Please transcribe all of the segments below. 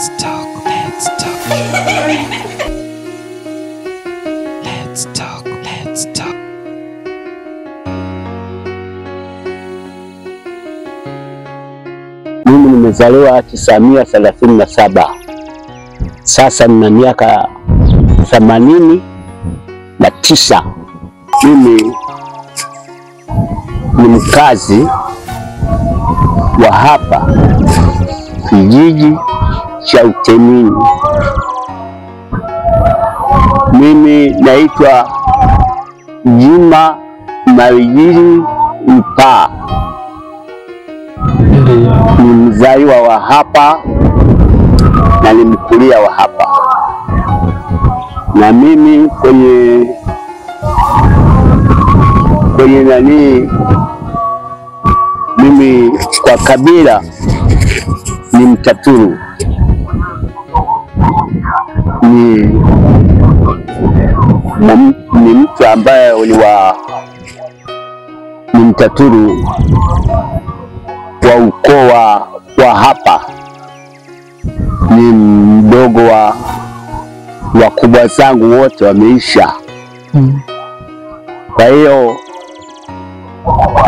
Let's talk. Let's talk. Let's talk. Let's talk. Mimi nimezaliwa 1937. Sasa nina miaka 89. Mimi ni mkazi wa hapa kijiji cha Utemini. Mimi naitwa Juma Marijiri Mpaa. Ni mzaliwa wa hapa na ni mkulia wa hapa. Na mimi kwenye nani, mimi kwa kabila ni Mtaturu. Ni mtu ambaye ni Mtaturu wa ukoo wa hapa. Ni mdogo wa wakubwa zangu wote wameisha. Kwa hiyo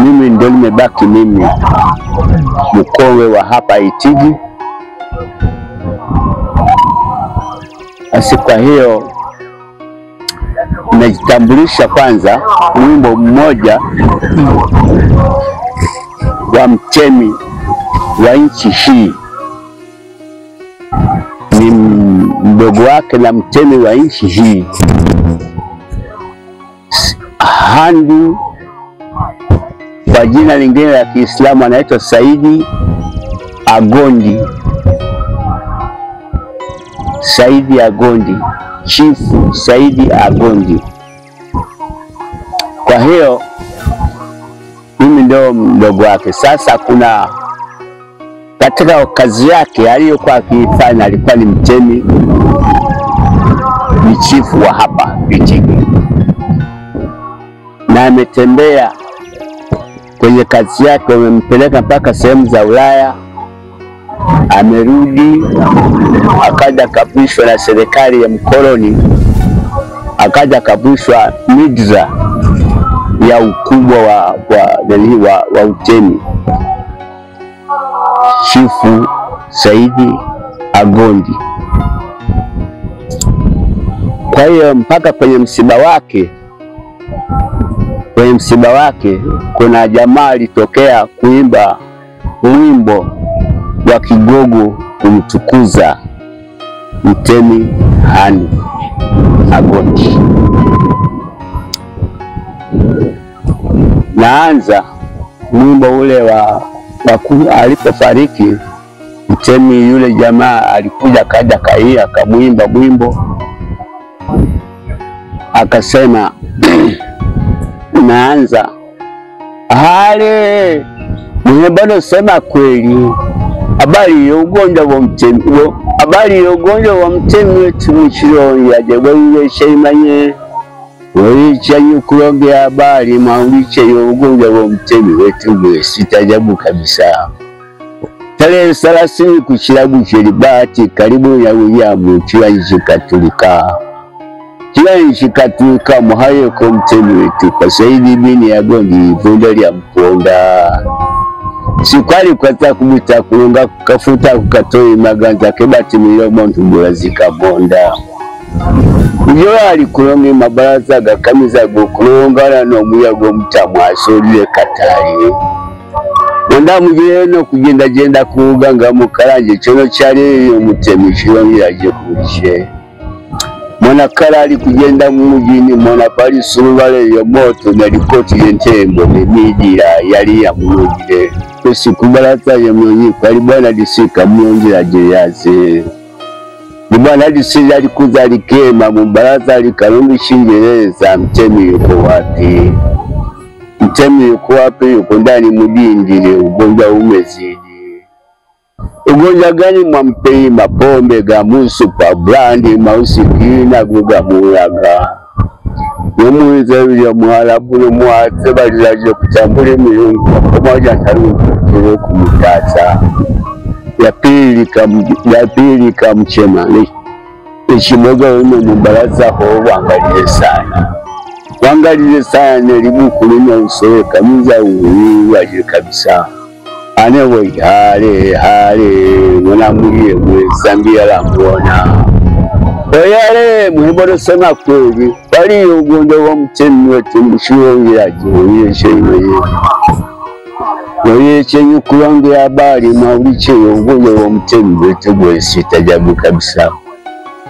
mimi ndio nimebaki mimi mkongwe wa hapa Itigi. Basi kwa hiyo najitambulisha kwanza wimbo mmoja wa mtemi wa nchi hii. Ni mdogo wake na mtemi wa nchi hii, Handu kwa jina lingine la Kiislamu anaitwa Saidi Agondi. Saidi Agondi, Chifu Saidi Agondi. Kwa hiyo mimi ndio mdogo wake. Sasa kuna katika kazi yake aliyokuwa akifanya, alikuwa ni mtemi, ni chifu wa hapa Itigi, na ametembea kwenye kazi yake, wamempeleka mpaka sehemu za Ulaya. Amerudi akaja kapishwa na serikali ya mkoloni, akaja kapishwa midra ya ukubwa wa utemi, Chifu Saidi Agondi. Kwa hiyo mpaka kwenye msiba wake kuna jamaa alitokea kuimba wimbo wa Kigogo kumtukuza mtemi Handu Agondi. Naanza wimbo ule alipofariki mtemi yule, jamaa alikuja kaja kaia akamwimba mwimbo, akasema naanza hale mwenye bado sema kweli, habari ya ugonjwa wa mtemi, habari ya ugonjwa wa mtemi wetu mchiro yaje wewe shaimanye wewe chanyu kuongea habari mauliche ya ugonjwa wa mtemi wetu. Sitajabu kabisa. Tarehe 30 kuchilabu Kiribati karibu ya Uyamu Kiwanji Katolika. Kiwanji Katolika muhayo kwa mtemi wetu kwa Saidi bini Agondi vunda lya mponda. Sikwali kwa kumita kulunga kafuta kukatoi maganza kebati milomo ntubula zikabonda. Ujo alikulonga mabaraza gakamiza gukulongana n'omuyago mutamu asolile katali. Wanda mujeno kugenda kuuganga mukalanje chono cyali omutemi kirongera je kulishe. Mwana kala ali kugenda mumujini mwana pali surubale yo moto na ripoti yentembo midira yali ya mulugire. Kwesi kubalaza ya mnyonyi kwali bwana disika mnyonjira je yaze. Bwana disika alikuza alikema mubaraza alikalumbi shingereza mtemi yuko wapi? Mtemi yuko wapi? Yuko ndani mudindire ugonjwa umezidi. Ugonjwa gani mwampei? Mapombe gamusu pa brandi mausikina gugamuraga. Yomuiza yule mwarabu n'umwatse balizaje kutambula milungu pamoja ntarungu kumutaza. ya pili kamchema Ishimoga wime mbaraza ho wangalize sana libuku lina usoweka miza waje kabisa anewe hale mwanamuriye mwe Zambia la mbona oyale muhiboro sema kweli bali ugonjwa wa mtemi wetu mshirongeraje chenye kuongea habari mauliche ugonjwa wa mtemi wetu gwesi tajabu kabisa.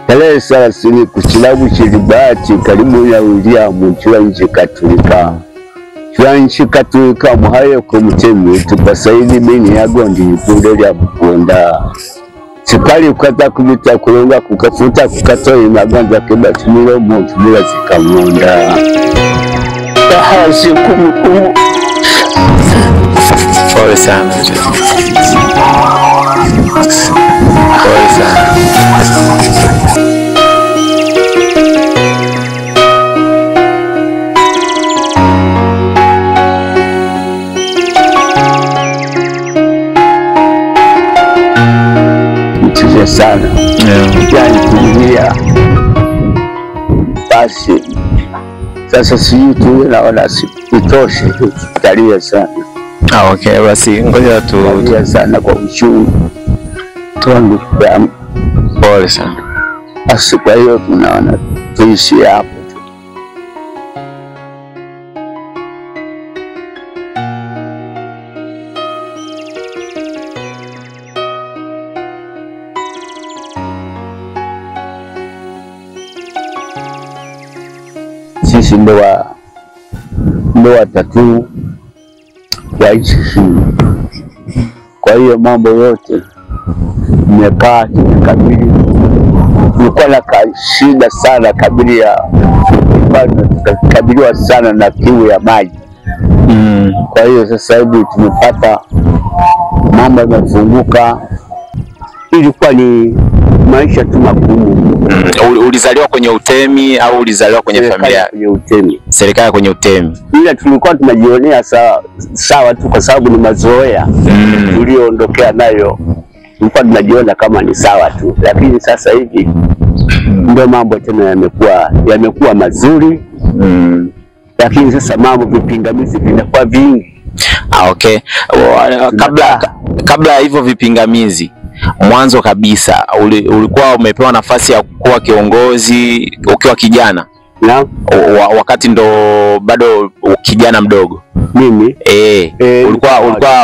Tarehe 30 kuchilabu chilibati karibu ya William chwa nchi katulika muhaye ko mtemi wetu pasaidi bini yagondi kundeli abukunda sikali ukata kubita kulonga kukafuta kukatoa maganza kibati milo muntu bila zikamunda tahasi kumukumu. Pole sana. Pole sana. Mtuze sana. Yani kulia. Basi. Sasa sisi tuwe naona itoshe talia sana. Okay, basi ngoja tulia sana kwa uchungu. Tuangu kwa pole sana. Basi kwa hiyo tunaona tuishi hapo. Sisi ndo watatu wa nchi hii. Kwa hiyo mambo yote nimekaa nikabili, nilikuwa na shida sana kabiliwa sana na kiu ya maji. Kwa hiyo sasa hivi tumepata mambo yamefunguka. Ilikuwa ni maisha tu magumu. Ulizaliwa kwenye utemi au ulizaliwa kwenye familia? Kwenye utemi. Serikali kwenye utemi. Ila tulikuwa tunajionea sawa tu kwa sababu ni mazoea tulioondokea nayo. Tulikuwa tunajiona kama ni sawa tu, lakini sasa hivi ndio mambo tena yamekuwa mazuri. Lakini sasa mambo vipingamizi vinakuwa vingi. Okay. Kabla hivyo vipingamizi, mwanzo kabisa ulikuwa umepewa nafasi ya kuwa kiongozi ukiwa kijana? Na wakati ndo bado kijana mdogo. Mimi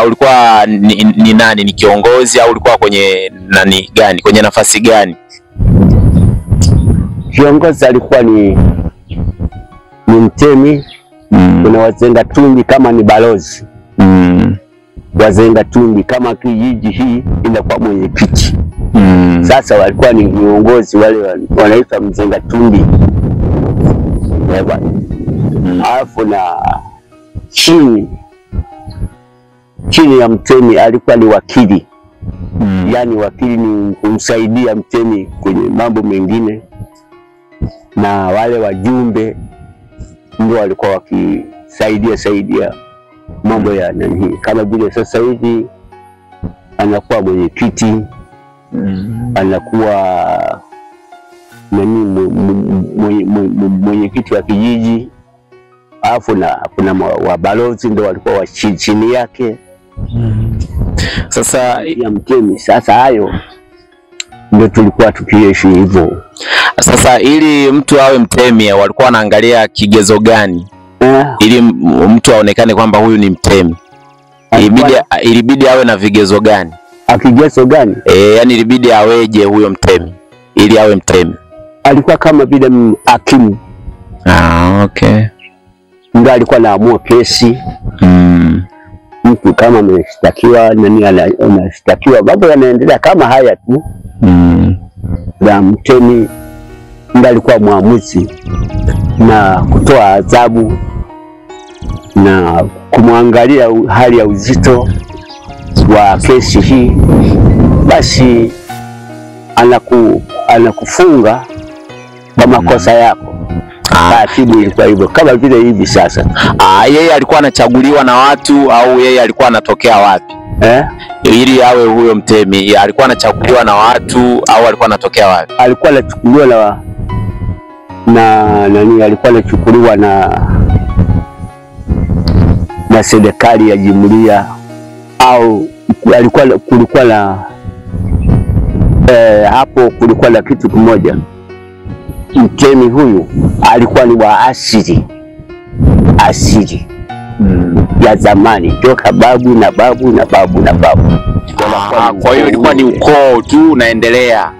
ulikuwa ni nani, ni kiongozi au ulikuwa kwenye nani gani, kwenye nafasi gani? Kiongozi alikuwa ni mtemi. Kuna wazenga tumbi kama ni balozi. Wazenga tumbi kama kijiji hii inakuwa mwenyekiti. Sasa walikuwa ni viongozi wale wanaitwa mzenga tumbi. Alafu na chini ya mtemi alikuwa ni wakili. Yani wakili ni kumsaidia mtemi kwenye mambo mengine, na wale wajumbe ndio walikuwa wakisaidia mambo ya nani. Kama vile sasa hivi anakuwa mwenyekiti, anakuwa nani mwenyekiti wa kijiji. Alafu na kuna wabalozi ndio walikuwa wa chini yake. Sasa ya mtemi. Sasa hayo ndio tulikuwa tukiishi hivyo. Sasa ili mtu awe mtemi walikuwa wanaangalia kigezo gani? Ili mtu aonekane kwamba huyu ni mtemi, ilibidi awe na vigezo gani? Kigezo gani? Yani ilibidi aweje huyo mtemi ili awe mtemi? Alikuwa kama vile hakimu. Okay. Ndio alikuwa anaamua kesi. Mtu kama ameshtakiwa, nani anashtakiwa, mambo yanaendelea kama haya tu. Na mtemi ndio alikuwa muamuzi na kutoa adhabu na kumwangalia hali ya uzito wa kesi hii. Basi anakufunga kwa makosa yako. Taratibu ilikuwa hivyo kama vile hivi sasa. Yeye alikuwa anachaguliwa na watu au yeye alikuwa anatokea wapi? Ili awe huyo mtemi alikuwa anachaguliwa na watu au alikuwa anatokea wapi? Alikuwa anachukuliwa alikuwa anachukuliwa na serikali ya jumuiya, au kulikuwa na hapo kulikuwa na kitu kimoja. Mtemi huyu alikuwa ni wa asili ya zamani, toka babu na babu na babu na babu. Kwa hiyo ilikuwa ni ukoo tu unaendelea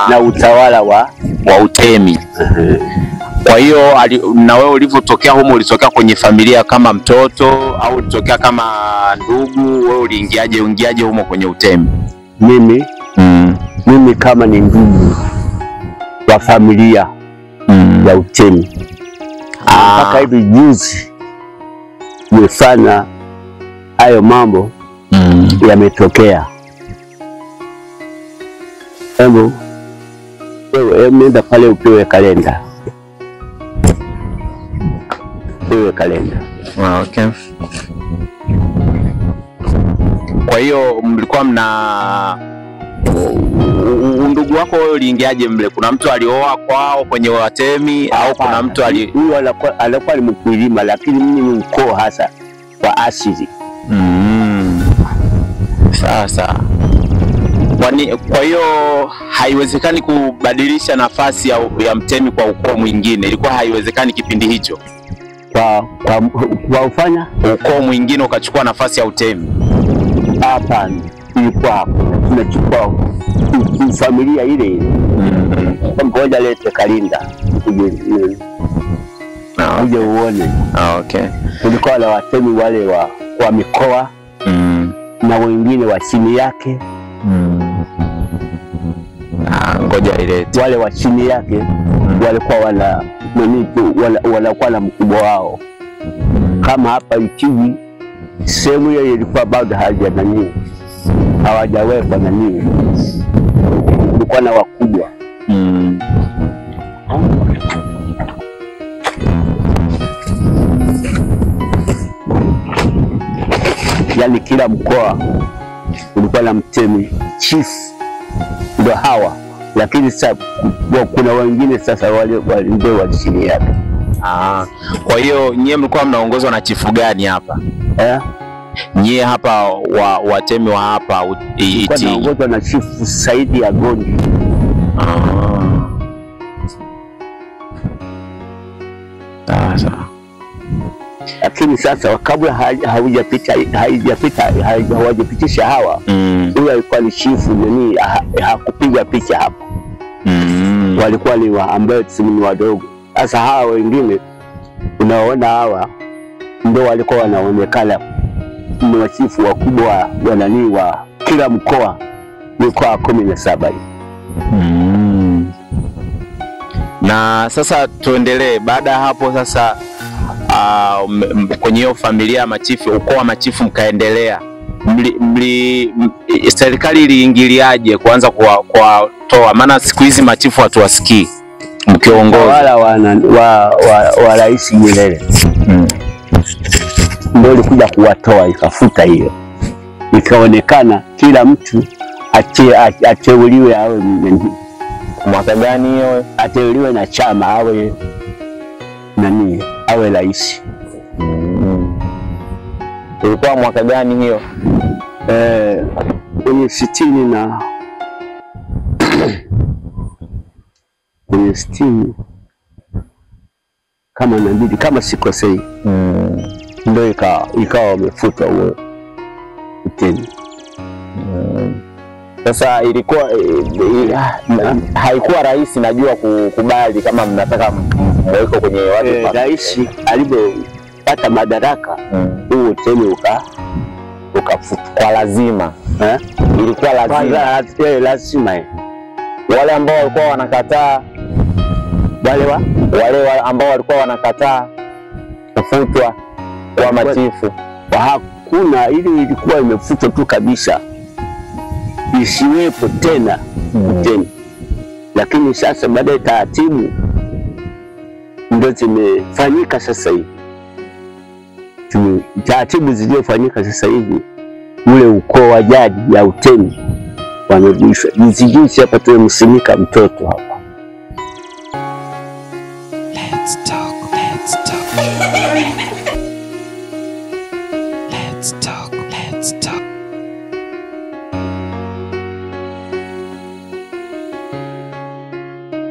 na utawala wa utemi. Kwa hiyo na wewe ulivyotokea humo, ulitokea kwenye familia kama mtoto au ulitokea kama ndugu? Wewe uliingiaje humo kwenye utemi? Mimi kama ni ndugu wa familia ya utemi. Mpaka hivi juzi nimefanya hayo mambo yametokea. Wewe nenda pale upewe kalenda. Okay. Kwa hiyo mlikuwa mna ndugu wako wewe, uliingiaje mle? Kuna mtu alioa kwao kwenye watemi au kuna mtu huyo alikuwa ni mkulima, lakini mimi ni mkoo hasa wa asili. Sasa kwa hiyo haiwezekani kubadilisha nafasi ya mtemi kwa ukoo mwingine? Ilikuwa haiwezekani kipindi hicho kwa ufanya ukoo mwingine ukachukua nafasi ya utemi? Hapana, ilikuwa tunachukua familia ile. Ngoja lete kalenda uje uone. Okay. Kulikuwa na watemi wale wa mikoa na wengine wa chini yake. Ngoja ilete. Wale wa chini yake walikuwa wanakuwa na mkubwa wao. Kama hapa Ichiwi, sehemu hiyo ilikuwa bado hawajawekwa kulikuwa na wakubwa. Yani kila mkoa ulikuwa na mtemi, chief ndio hawa, lakini sasa kuna wengine sasa wale ndio wa chini yake. Kwa hiyo nyie mlikuwa mnaongozwa na chifu gani hapa? Nyie hapa watemi wa hapa wanaongozwa na chifu Saidi ya Gondi. Lakini sasa kabla hawajapitisha hawa, huyo alikuwa ni chifu hakupiga picha hapa. Walikuwa ni ambao ni wadogo. Sasa hawa wengine unaona hawa ndio walikuwa wanaonekana machifu wakubwa wa kila mkoa, mikoa 17. Na sasa tuendelee. Baada ya hapo sasa kwenye hiyo familia ya machifu, ukoo wa machifu mkaendelea, serikali iliingiliaje kuanza kuwatoa? Maana siku hizi machifu hatuwasikii mkiongoza. Wala wa Rais Nyerere ndio alikuja kuwatoa, ikafuta hiyo, ikaonekana kila mtu ateuliwe awe mwaka gani hiyo? Ateuliwe na chama awe rais. Ilikuwa mwaka gani hiyo? Kwenye 60 kama nabidi, kama sikosei, ndio ikawa wamefutwa huo utemi. Sasa ilikuwa haikuwa rahisi, najua kukubali kama mnataka mweko kwenye watu. Rais alipopata madaraka huo utemi ukafutwa kwa lazima. Ilikuwa lazima. Wale ambao walikuwa wanakataa, wale ambao walikuwa wanakataa kufutwa kwa machifu, hakuna, ili ilikuwa imefutwa tu kabisa, isiwepo tena utemi. Lakini sasa baada ya taratibu ndio zimefanyika sasa hivi. taratibu zilizofanyika sasa hivi, ule ukoo wa jadi ya Utemi wamerudishwa. Juzi hapa tumemsimika mtoto hapa. Let's talk.